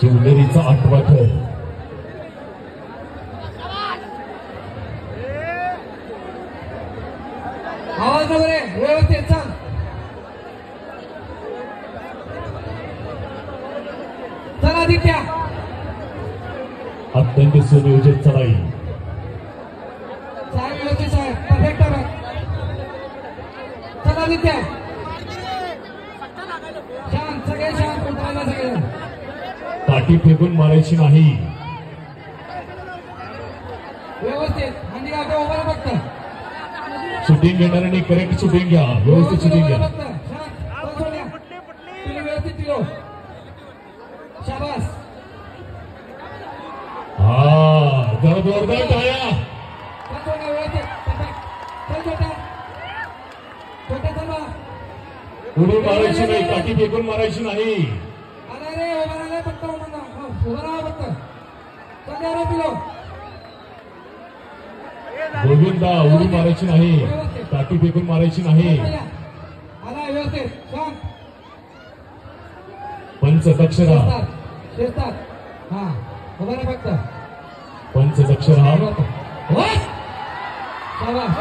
शिवनेरीचा 8वा थर. आवाज वगैरे व्यवस्थित सांग. चला आदित्य. अत्यंत सुनियोजित चढाई. साहेब व्यवस्थित साहेब परफेक्ट आहे. चला आदित्य. शांत सगळे शांत उतरायला सगळे. काठी फेकून मारायची नाही. व्यवस्थित म्हणजे आता उभा फक्त. शूटिंग घेणाऱ्यांनी करेक्ट शूटिंग घ्या. व्यवस्थित शूटिंग घ्या. व्यवस्थित दिलो. शाबास. हा जरा जोरदार टाळ्या. उडी मारायची नाही. काठी फेकून मारायची नाही. अरे उभा राहिला फक्त. उभा राहा फक्त. सगळ्या पिलो. गोविंदा उडी मारायची नाही. काठी फेकून मारायची नाही. आला व्यवस्थित सांग. पंच दक्ष राहा. शेतात हा उभा राहा फक्त. पंच दक्ष राहा. शाबास.